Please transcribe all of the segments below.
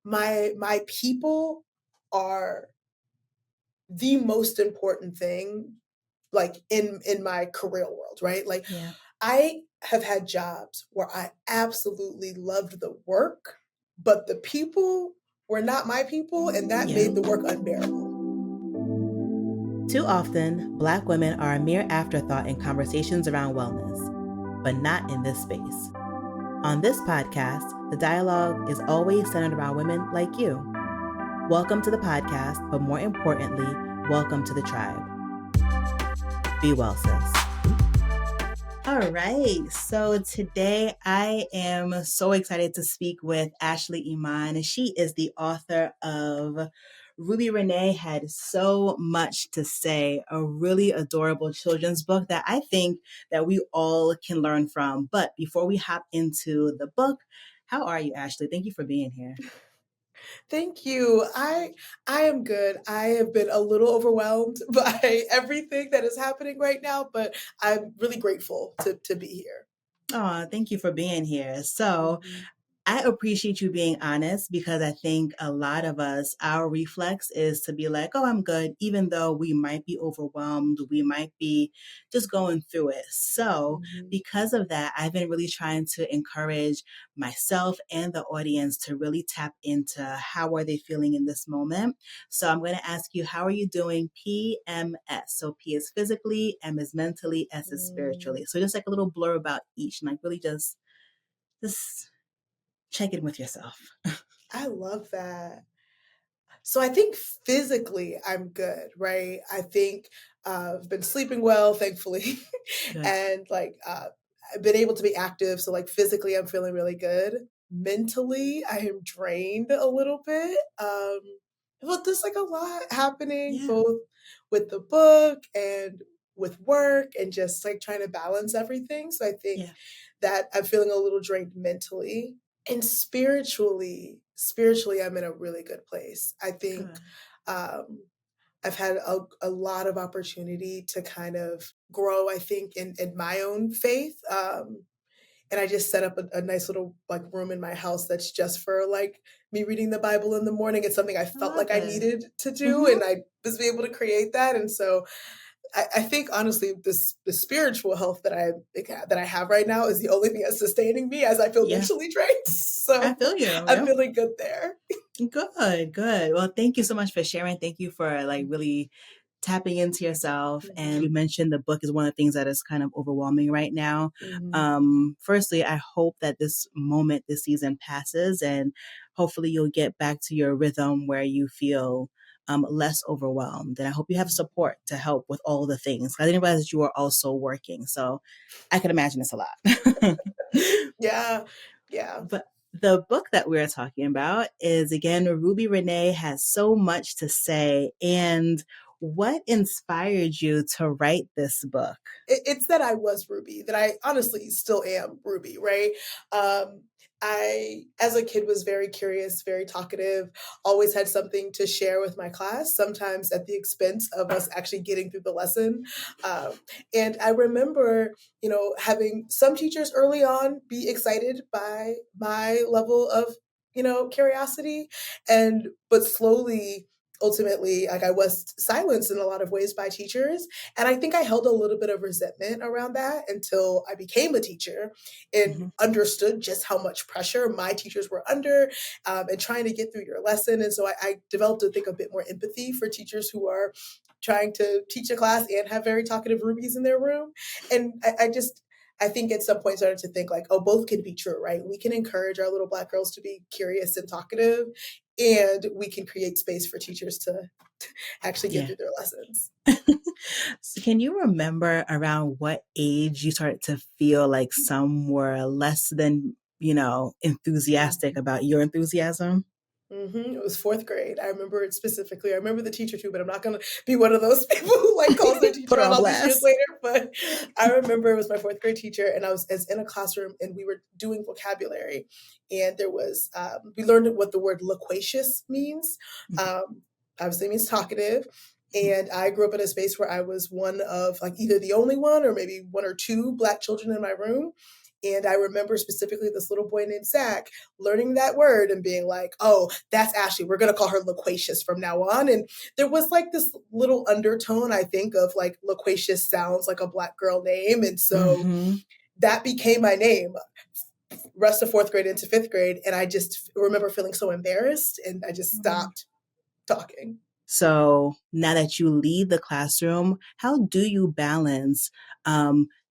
my people are the most important thing, like in my career world, right? Like Yeah. I have had jobs where I absolutely loved the work, but the people were not my people, and that Yeah. made the work unbearable. Too often, Black women are a mere afterthought in conversations around wellness, but not in this space. On this podcast, the dialogue is always centered around women like you. Welcome to the podcast, but more importantly, welcome to the tribe. Be well, sis. All right. So today I am so excited to speak with Ashley Iman. She is the author of Ruby Rene Had So Much to Say, a really adorable children's book that I think that we all can learn from. But before we hop into the book, how are you, Ashley? Thank you for being here. Thank you. I am good. I have been a little overwhelmed by everything that is happening right now, but I'm really grateful to be here. Oh, thank you for being here. So, Mhm. I appreciate you being honest because I think a lot of us, our reflex is to be like, oh, I'm good, even though we might be overwhelmed, we might be just going through it. So, Mhm. because of that, I've been really trying to encourage myself and the audience to really tap into how are they feeling in this moment. So, I'm going to ask you, how are you doing PMS? So, P is physically, M is mentally, S is Mm. spiritually. So, just like a little blur about each and like really just check in with yourself. I love that. So I think physically I'm good, right? I think I've been sleeping well, thankfully, Good. and like I've been able to be active. So like physically, I'm feeling really good. Mentally, I am drained a little bit. But there's like a lot happening, Yeah. both with the book and with work, and just like trying to balance everything. So I think Yeah. that I'm feeling a little drained mentally. And spiritually, I'm in a really good place. I think Good. um, I've had a lot of opportunity to kind of grow, I think, in my own faith. And I just set up a nice little like room in my house that's just for like me reading the Bible in the morning. It's something I I felt love like I it. needed to do, Mm-hmm. and I was able to create that. And so I think honestly, the spiritual health that I have right now is the only thing that's sustaining me as I feel Yeah. mentally drained. I So feel you. I'm Yep. feeling good there. Good. Good. Well, thank you so much for sharing. Thank you for like Mhm. really tapping into yourself. And Mhm. you mentioned the book is one of the things that is kind of overwhelming right now. Mhm. Firstly, I hope that this moment, this season passes and hopefully you'll get back to your rhythm where you feel less overwhelmed. And I hope you have support to help with all the things. I didn't realize that you are also working. So I can imagine it's a lot. Yeah. Yeah. But the book that we're talking about is again, Ruby Rene Has So Much to Say. And what inspired you to write this book? It's that I was Ruby, that I honestly still am Ruby, right? Um, I, as a kid, was very curious, very talkative, always had something to share with my class, sometimes at the expense of us actually getting through the lesson. And I remember, having some teachers early on be excited by my level of, curiosity, but slowly, ultimately, like I was silenced in a lot of ways by teachers, and I think I held a little bit of resentment around that until I became a teacher and Mm-hmm. understood just how much pressure my teachers were under, and trying to get through your lesson. And so I developed, I think, a bit more empathy for teachers who are trying to teach a class and have very talkative rubies in their room. And I think at some point started to think like, oh, both can be true, right? We can encourage our little Black girls to be curious and talkative, and we can create space for teachers to actually get Yeah. through their lessons. So can you remember around what age you started to feel like some were less than, enthusiastic Mhm. about your enthusiasm? It was fourth grade. I remember it specifically. I remember the teacher too, but I'm not going to be one of those people who like calls their Put teacher her out on all these years blast. later. But I remember it was my fourth grade teacher, and I was in a classroom, and we were doing vocabulary, and there was we learned what the word loquacious means. Um, Obviously, it means talkative. And I grew up in a space where I was one of like either the only one or maybe one or two Black children in my room. And I remember specifically this little boy named Zach learning that word and being like, oh, that's Ashley. We're going to call her loquacious from now on. And there was like this little undertone, I think, of like loquacious sounds like a Black girl name. And so Mm-hmm. that became my name rest of fourth grade into fifth grade. And I just remember feeling so embarrassed and I just stopped talking. So now that you leave the classroom, how do you balance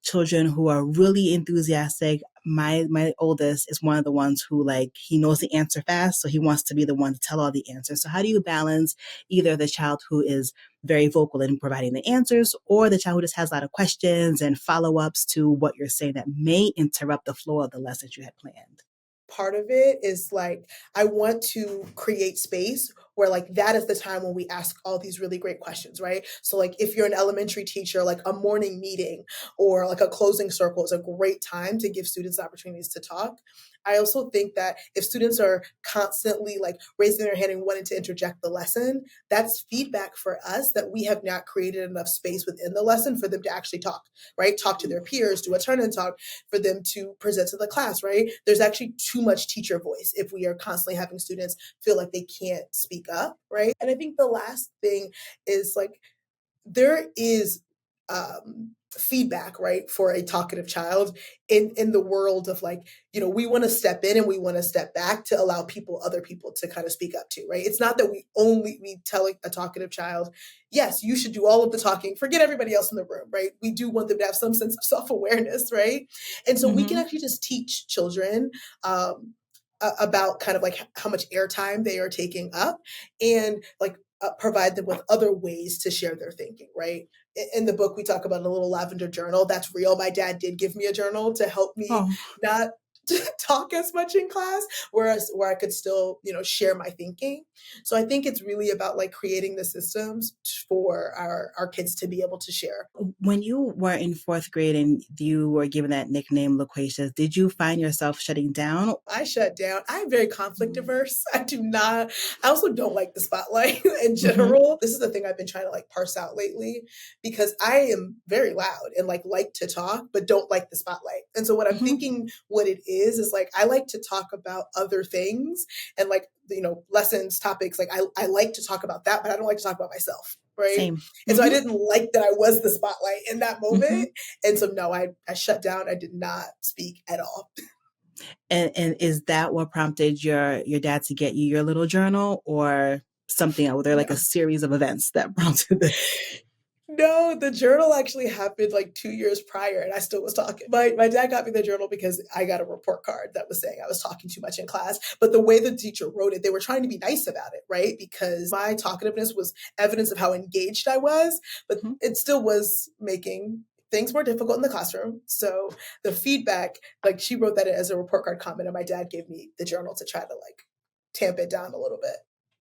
children who are really enthusiastic? My oldest is one of the ones who like he knows the answer fast, so he wants to be the one to tell all the answers. So how do you balance either the child who is very vocal in providing the answers, or the child who just has a lot of questions and follow ups to what you're saying that may interrupt the flow of the lesson you had planned? Part of it is like I want to create space where like that is the time when we ask all these really great questions, right? So like if you're an elementary teacher, like a morning meeting or like a closing circle is a great time to give students opportunities to talk. I also think that if students are constantly like raising their hand and wanting to interject the lesson, that's feedback for us that we have not created enough space within the lesson for them to actually talk, right? Talk to their peers, do a turn and talk, for them to present to the class, right? There's actually too much teacher voice if we are constantly having students feel like they can't speak up, right? And I think the last thing is like there is feedback, right, for a talkative child in the world of like, we want to step in and we want to step back to allow other people to kind of speak up to, right? It's not that we tell a talkative child, yes, you should do all of the talking, forget everybody else in the room, right? We do want them to have some sense of self-awareness, right? And so we can Mm-hmm. actually just teach children about kind of like how much airtime they are taking up and like provide them with other ways to share their thinking, right? In the book, we talk about a little lavender journal. That's real. My dad did give me a journal to help me Oh, not talk as much in class, whereas where I could still, share my thinking. So I think it's really about like creating the systems for our kids to be able to share. when you were in fourth grade and you were given that nickname Loquacious, did you find yourself shutting down? I shut down. I'm very conflict averse. I do not, I also don't like the spotlight in Mm-hmm. general. This is the thing I've been trying to like parse out lately because I am very loud and like to talk, but don't like the spotlight. And so what I'm Mm-hmm. thinking what it is like I like to talk about other things and like, lessons, topics. Like I like to talk about that, but I don't like to talk about myself. Right. Same. And so I Mm-hmm. didn't like that I was the spotlight in that Mm-hmm. moment. And so no, I shut down. I did not speak at all. And is that what prompted your dad to get you your little journal, or something else? Were there like a No. series of events that prompted this? No, the journal actually happened like 2 years prior, and I still was talking. My dad got me the journal because I got a report card that was saying I was talking too much in class, but the way the teacher wrote it, they were trying to be nice about it, right? Because my talkativeness was evidence of how engaged I was, but Mhm. it still was making things more difficult in the classroom. So the feedback, like she wrote that as a report card comment, and my dad gave me the journal to try to like tamp it down a little bit.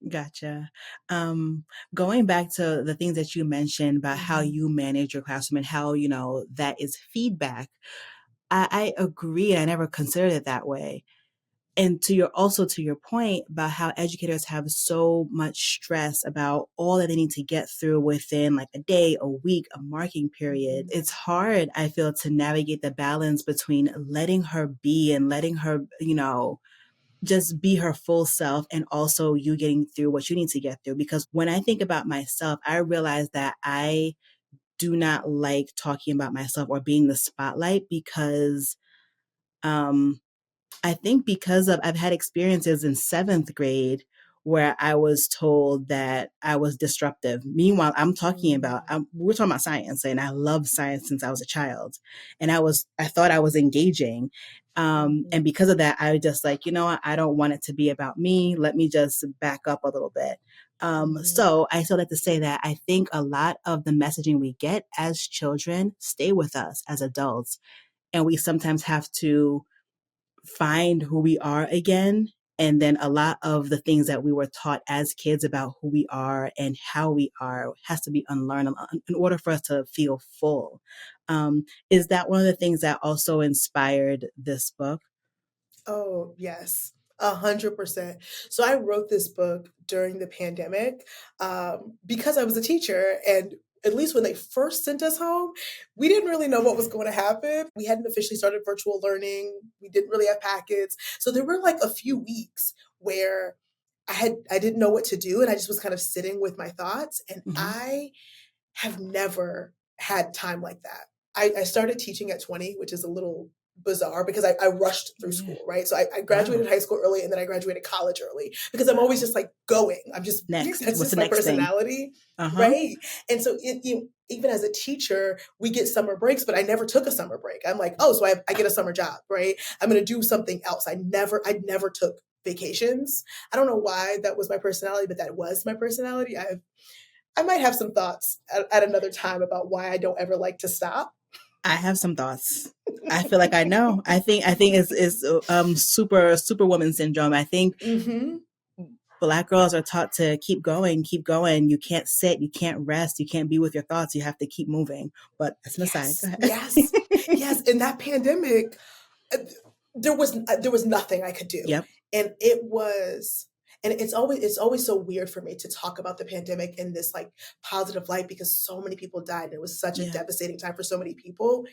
Gotcha. Um, Going back to the things that you mentioned about how Mhm. you manage your classroom and how, that is feedback. I agree. I never considered it that way. And to your point about how educators have so much stress about all that they need to get through within like a day, a week, a marking period. Mhm. It's hard, I feel, to navigate the balance between letting her be and letting her, just be her full self, and also you getting through what you need to get through. Because when I think about myself, I realize that I do not like talking about myself or being the spotlight because um I think because of I've had experiences in seventh grade where I was told that I was disruptive. Meanwhile, we're talking about science, and I loved science since I was a child, and I thought I was engaging. And Mhm. because of that, I was just like, you know what? I don't want it to be about me. Let me just back up a little bit. Mhm. So I still like to say that I think a lot of the messaging we get as children stay with us as adults, and we sometimes have to find who we are again. And then a lot of the things that we were taught as kids about who we are and how we are has to be unlearned in order for us to feel full. Is that one of the things that also inspired this book? Oh, yes. 100%. So I wrote this book during the pandemic because I was a teacher and at least when they first sent us home, we didn't really know what was going to happen. We hadn't officially started virtual learning. We didn't really have packets. So there were like a few weeks where I didn't know what to do, and I just was kind of sitting with my thoughts. And Mhm. I have never had time like that. I started teaching at 20, which is a little bizarre because I rushed through Yeah. school, right? So I Wow. graduated high school early and then I graduated college early because I'm always just like going. I'm just, Next. that's What's just the my next thing? personality, Uh-huh. right? And so even as a teacher, we get summer breaks, but I never took a summer break. I'm like, oh, so I get a summer job, right? I'm going to do something else. I never took vacations. I don't know why that was my personality, but that was my personality. I might have some thoughts at another time about why I don't ever like to stop. I have some thoughts. I feel like I know. I think it's superwoman syndrome. I think Hmm. Black girls are taught to keep going, keep going. You can't sit, you can't rest, you can't be with your thoughts. You have to keep moving. But that's an aside. Go Yes, ahead. yes, yes. In that pandemic, uh, there was nothing I could do, Yep. and it was. And it's always so weird for me to talk about the pandemic in this like positive light because so many people died and it was such a Yeah. devastating time for so many people.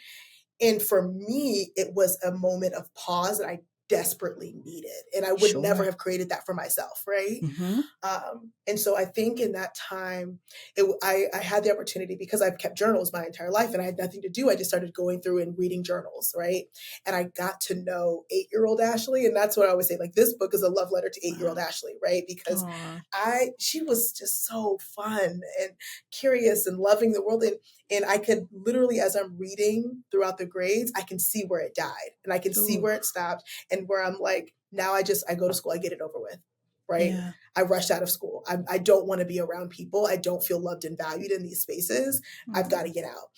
And for me, it was a moment of pause that I desperately needed. And I would never Sure. have created that for myself, right? Mm-hmm. And so I think in that time, I had the opportunity because I've kept journals my entire life and I had nothing to do. I just started going through and reading journals, right? And I got to know 8-year-old Ashley. And that's what I always say, like, this book is a love letter to 8-year-old Wow. Ashley, right? Because Aw. she was just so fun and curious and loving the world. And I could literally, as I'm reading throughout the grades, I can see where it died and I can see Ooh. where it stopped and where I'm like, now I go to school, I get it over with, right? Yeah. I rushed out of school. I don't want to be around people. I don't feel loved and valued in these spaces. I've got to Mm. get out.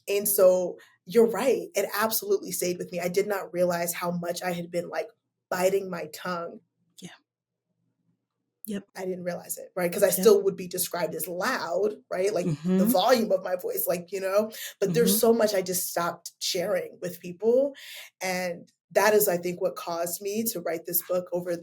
And so you're right. It absolutely stayed with me. I did not realize how much I had been like biting my tongue. Yeah. Yep. I didn't realize it, right? Because I Yep. still would be described as loud, right? Like the Mm-hmm. volume of my voice, like, but there's Mm-hmm. so much I just stopped sharing with people. And that is, I think, what caused me to write this book over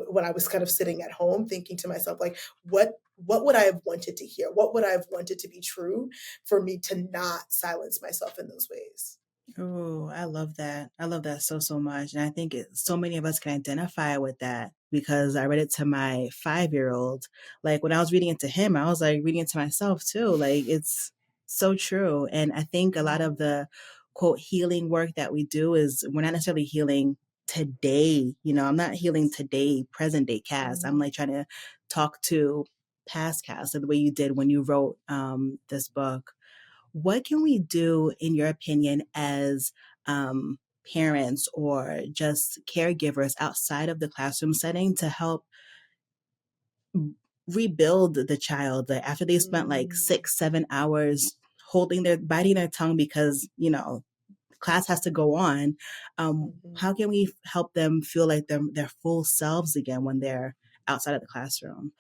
when I was kind of sitting at home thinking to myself, like, what would I have wanted to hear? What would I have wanted to be true for me to not silence myself in those ways? Oh, I love that. I love that so, so much. And I think so many of us can identify with that because I read it to my 5-year-old. Like when I was reading it to him, I was like reading it to myself too. Like it's so true. And I think a lot of Mhm. the quote healing work that we do is we're not necessarily healing today. I'm not healing today, present day Cass. I'm Mhm. like trying to talk to past Cass the way you did when you wrote this book. What can we do, in your opinion, as parents or just caregivers outside of the classroom setting to help rebuild the child after they spent like Mm. 6, 7 hours biting their tongue because, class has to go on. Mhm. How can we help them feel like they're their full selves again when they're outside of the classroom?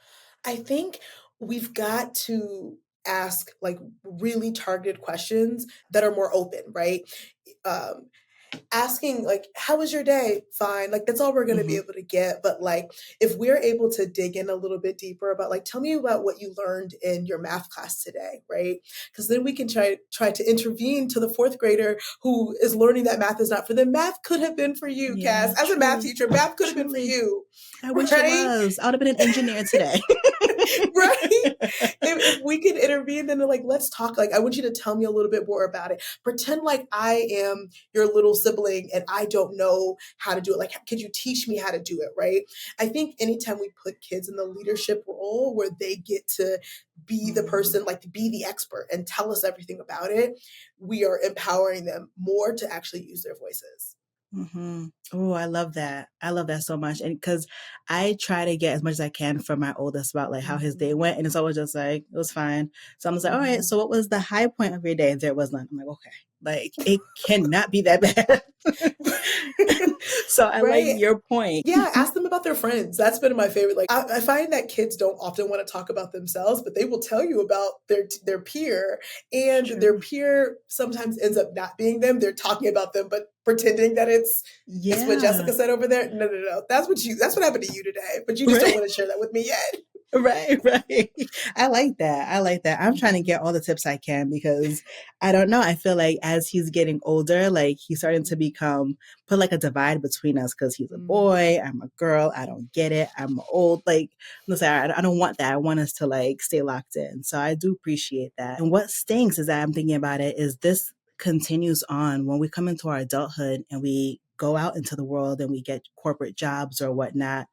I think we've got to ask like really targeted questions that are more open, right? Um, Asking like, "How was your day?" Fine, like that's all we're going to be Hmm. able to get. But like, if we're able to dig in a little bit deeper about like, tell me about what you learned in your math class today, right? Because then we can try to intervene to the fourth grader who is learning that math is not for them. Math could have been for you, Cass. Yeah, As a math truly, teacher, math could have been for truly. you, I wish it right? was. I would have been an engineer today. Right? If we can intervene, then like, let's talk. Like, I want you to tell me a little bit more about it. Pretend like I am your little sibling and I don't know how to do it. Like, could you teach me how to do it? Right? I think anytime we put kids in the leadership role where they get to be the Mm. person, like to be the expert and tell us everything about it, we are empowering them more to actually use their voices. Mhm. Oh, I love that. I love that so much. And because I try to get as much as I can from my oldest about like how his day Mhm. went, and it's always just like it was fine. So I'm just like, all right. Mhm. So what was the high point of your day? There was none. I'm like, okay, like it cannot be that bad. So I like Right? your point. Yeah, ask them about their friends. That's been my favorite. Like, I find that kids don't often want to talk about themselves, but they will tell you about their peer, It's and their true. peer sometimes ends up not being them. They're talking about them, but pretending that it's what Yeah. Jessica said over there. No, no, no. That's what happened to you today, but you just don't Right. want to share that with me yet. Right, right. I like that. I like that. I'm trying to get all the tips I can because I don't know. I feel like as he's getting older, like he's starting to become put like a divide between us because he's a boy, I'm a girl. I don't get it. I'm old. Like, listen, I don't want that. I want us to like stay locked in. So I do appreciate that. And what stinks is that I'm thinking about it is this continues on when we come into our adulthood and we go out into the world and we get corporate jobs or whatnot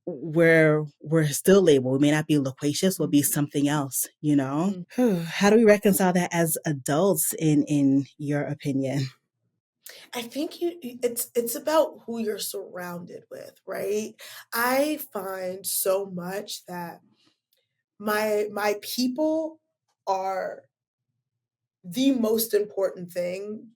where we're still labeled. We may not be loquacious, we'll be something else, you know? Mm. How do we reconcile that as adults in your opinion? I think it's about who you're surrounded with, right? I find so much that my people are the most important thing,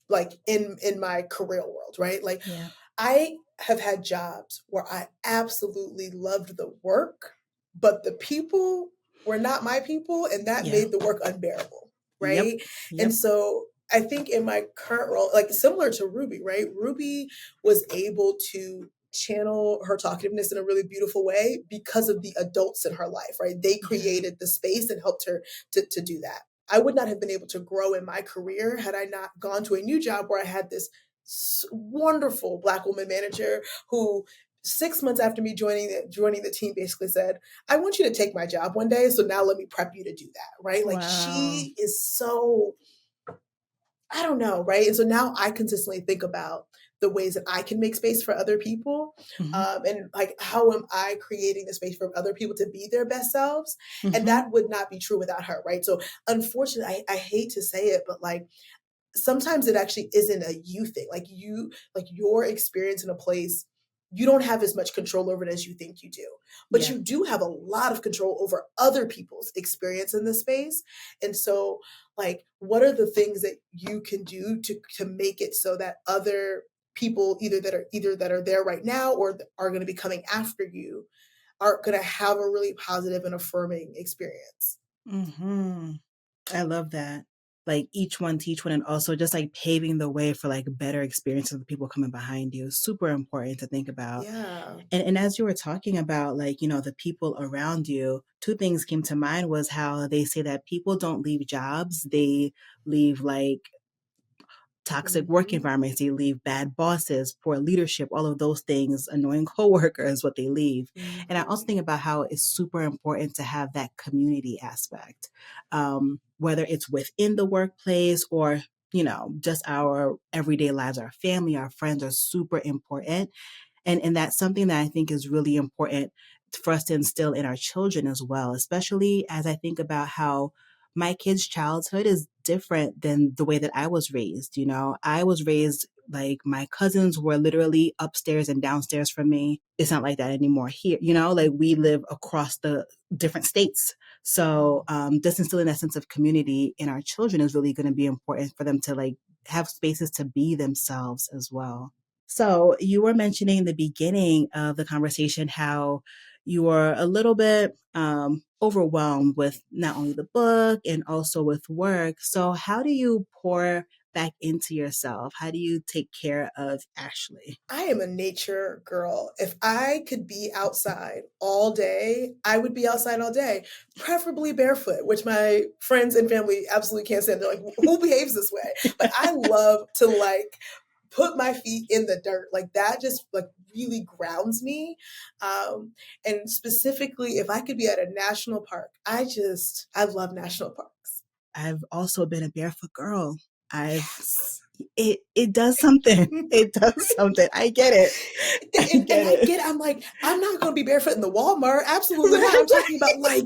like in my career world, right? Like Yeah. I have had jobs where I absolutely loved the work, but the people were not my people, and that Yeah. made the work unbearable, Yep. right? And Yep. so I think in my current role, like similar to Ruby, right? Ruby was able to channel her talkativeness in a really beautiful way because of the adults in her life, right? They Yeah. created the space and helped her to do that. I would not have been able to grow in my career had I not gone to a new job where I had this wonderful Black woman manager who 6 months after me joining the team basically said, I want you to take my job one day, so now let me prep you to do that, right? Like Wow. she is so, I don't know, right? And so now I consistently think about the ways that I can make space for other people, Hmm. and like how am I creating the space for other people to be their best selves? And Hmm. that would not be true without her, right? So unfortunately, I hate to say it, but like sometimes it actually isn't a you thing. Like your experience in a place, you don't have as much control over it as you think you do. But Yeah. you do have a lot of control over other people's experience in the space. And so like what are the things that you can do to make it so that other people either that are there right now or are going to be coming after you are going to have a really positive and affirming experience. Hmm. I love that. Like each one teach one and also just like paving the way for like better experiences of the people coming behind you. Super important to think about. Yeah. And as you were talking about like, the people around you, two things came to mind was how they say that people don't leave jobs, they leave like toxic work Mhm. environments, they leave bad bosses, poor leadership, all of those things, annoying coworkers, what they leave. And I also Mhm. think about how it's super important to have that community aspect, whether it's within the workplace or just our everyday lives, our family, our friends are super important. And that's something that I think is really important for us to instill in our children as well, especially as I think about how my kids' childhood is different than the way that I was raised. I was raised like my cousins were literally upstairs and downstairs from me. It's not like that anymore here. Like we Mhm. live across the different states. So just instilling that sense of community in our children is really going to be important for them to like have spaces to be themselves as well. So you were mentioning in the beginning of the conversation how you were a little bit overwhelmed with not only the book and also with work. So how do you pour back into yourself? How do you take care of Ashley? I am a nature girl. If I could be outside all day, I would be outside all day, preferably barefoot, which my friends and family absolutely can't stand. They're like, who behaves this way? But I love to like put my feet in the dirt. Like that just like really grounds me. Um, and specifically, if I could be at a national park, I love national parks. I've also been a barefoot girl. I've Yes. it does something. It does something. I get it. I And get I it. get, I'm like, I'm not going to be barefoot in the Walmart. Absolutely not. I'm talking about like,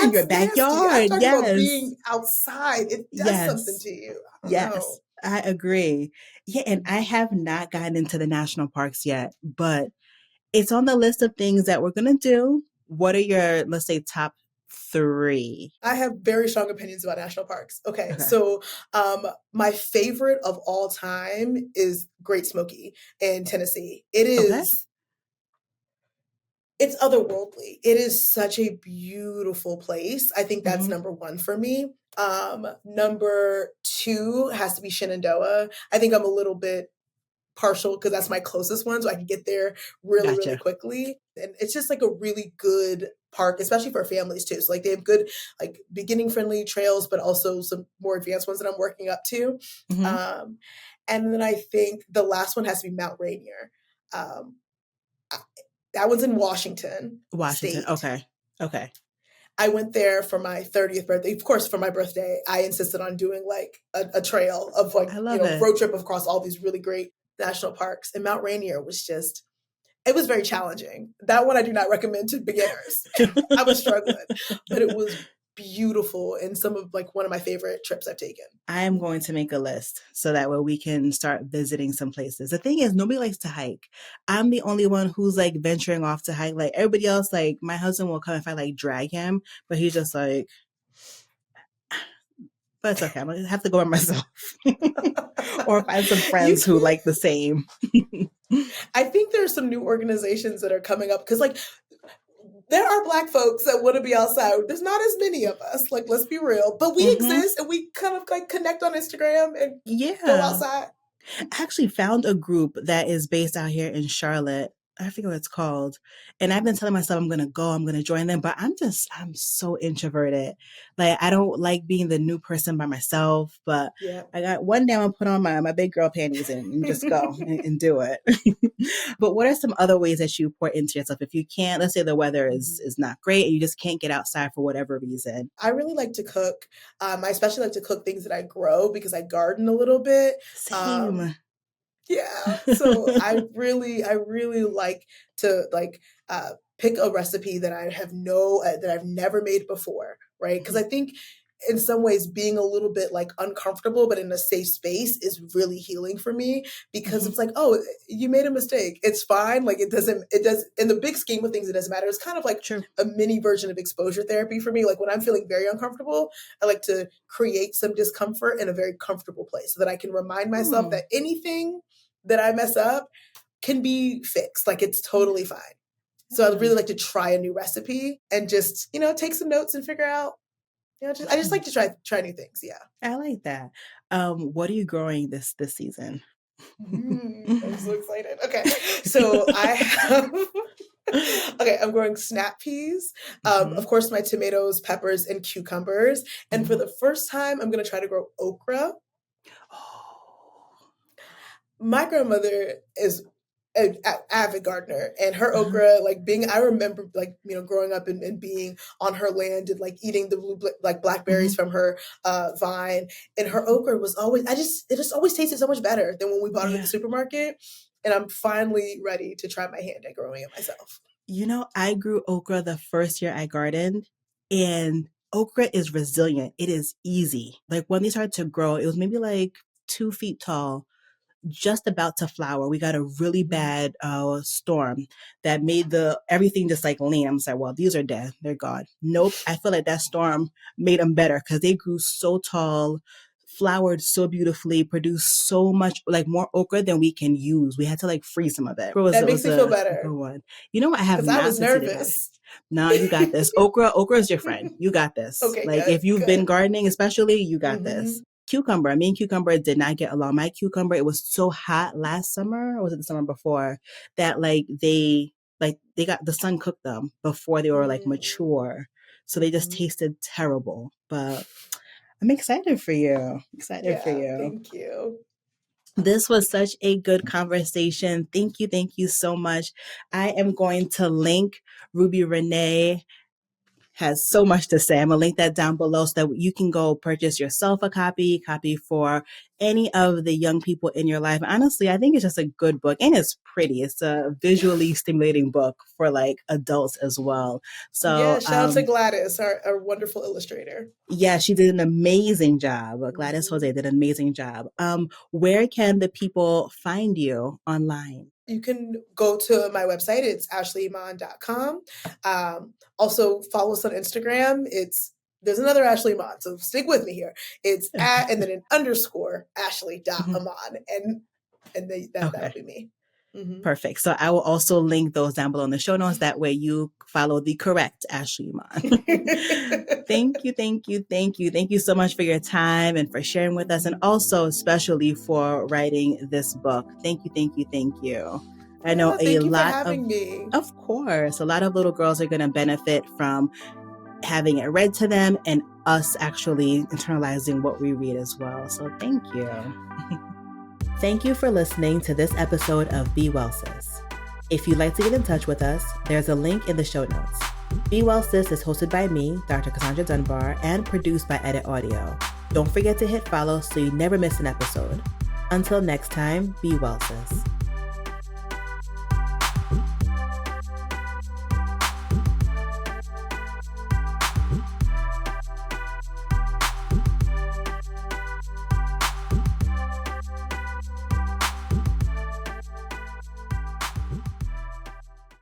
In your that's nasty. I'm backyard. talking about Yes. being outside. It does something Yes. to you. I don't know. Yes, I agree. Yeah, and I have not gotten into the national parks yet, but it's on the list of things that we're gonna do. What are your, let's say, top three? I have very strong opinions about national parks. Okay, Okay. so my favorite of all time is Great Smoky in Tennessee. Okay. It's otherworldly. It is such a beautiful place. I think that's Hmm. number one for me. Number two has to be Shenandoah. I think I'm a little bit partial because that's my closest one, so I can get there really, really Gotcha. quickly. And it's just like a really good park, especially for families too. So like they have good like beginning friendly trails, but also some more advanced ones that I'm working up to. Hmm. Um, and then I think the last one has to be Mount Rainier. Um, that one's in Washington Washington. State. Okay. Okay. I went there for my 30th birthday. Of course, for my birthday, I insisted on doing like a trail of like, I love it. road trip across all these really great national parks. And Mount Rainier was just, it was very challenging. That one I do not recommend to beginners. I was struggling, but it was beautiful and some of like one of my favorite trips I've taken. I am going to make a list so that way we can start visiting some places. The thing is, nobody likes to hike. I'm the only one who's like venturing off to hike. Like everybody else, like my husband will come if I like drag him, but he's just like, but it's okay. I'm gonna have to go by myself or find some You friends who can, like the same. I think there's some new organizations that are coming up because like there are Black folks that want to be outside. There's not as many of us, like let's be real, but we Hmm. exist and we kind of like connect on Instagram and go Yeah. outside. I actually found a group that is based out here in Charlotte. I forget what it's called. And I've been telling myself I'm gonna go, I'm gonna join them, but I'm so introverted. Like I don't like being the new person by myself. But Yeah. I got one day I'm gonna put on my big girl panties and just go and do it. But what are some other ways that you pour into yourself? If you can't, let's say the weather is not great and you just can't get outside for whatever reason. I really like to cook. I especially like to cook things that I grow because I garden a little bit. Um, Same. Yeah. So I really like to like pick a recipe that I have no that I've never made before, right? Because I think in some ways being a little bit like uncomfortable but in a safe space is really healing for me because Hmm. it's like, oh, you made a mistake, it's fine, like it does in the big scheme of things it doesn't matter. It's kind of like True. a mini version of exposure therapy for me. Like when I'm feeling very uncomfortable, I like to create some discomfort in a very comfortable place so that I can remind myself Hmm. that anything that I mess up can be fixed. Like it's Yeah. totally fine. So I'd Yeah. really like to try a new recipe and just, take some notes and figure out, I just like to try new things. Yeah. I like that. What are you growing this season? I'm so excited. Okay. So I have okay, I'm growing snap peas. Of Mhm. course, my tomatoes, peppers, and cucumbers. And for Mhm. the first time, I'm gonna try to grow okra. Oh. My grandmother is an avid gardener, and her Uh-huh. okra, like being, I remember like growing up and being on her land and like eating the like blackberries Mhm. from her vine, and her Mhm. okra was always, it just always tasted so much better than when we bought it at the Yeah. supermarket. And I'm finally ready to try my hand at growing it myself. I grew okra the first year I gardened, and okra is resilient. It is easy. Like when they started to grow, it was maybe like 2 feet tall, just about to flower. We got a really Mhm. bad storm that made the everything just like lean. I'm just like, well, these are dead. They're gone. Nope. I feel like that storm made them better because they grew so tall, flowered so beautifully, produced so much like more okra than we can use. We had to like freeze some of it. That It makes was me feel a good better one. You know what? I have because I not was succeeded at it. nervous. No, you got this. Okra is your friend. You got this. Okay, Like good, if you've been good. gardening, especially, you got this. Hmm. Cucumber. Me and cucumber did not get along. My cucumber, it was so hot last summer, or was it the summer before, that they got the sun cooked them before they were like mature. So they just Hmm. tasted terrible. But I'm excited for you. Excited for Yeah, you. thank you. This was such a good conversation. Thank you. Thank you so much. I am going to link Ruby Rene has so much to say. I'm gonna link that down below so that you can go purchase yourself a copy for any of the young people in your life. Honestly, I think it's just a good book and it's pretty. It's a visually stimulating book for like adults as well. Yeah, So shout out to Gladys, our wonderful illustrator. yeah, she did an amazing job. Gladys Jose Mhm. did an amazing job. Where can the people find you online? You can go to my website. It's ashleyman.com. Also, follow us on Instagram. There's another Ashley Iman, so stick with me here. It's at and then an underscore Ashley.Iman. And that'll Okay. be me. Perfect. So I will also link those down below in the show notes. That way you follow the correct Ashley Iman. Thank you, thank you, thank you. Thank you so much for your time and for sharing with us, and also especially for writing this book. Thank you, thank you, thank you. I know thank you for having me. Of course, a lot of little girls are going to benefit from having it read to them and us actually internalizing what we read as well. So thank you. Thank you for listening to this episode of Be Well Sis. If you'd like to get in touch with us, there's a link in the show notes. Be Well Sis is hosted by me, Dr. Cassandra Dunbar, and produced by Edit Audio. Don't forget to hit follow so you never miss an episode. Until next time, be well, sis.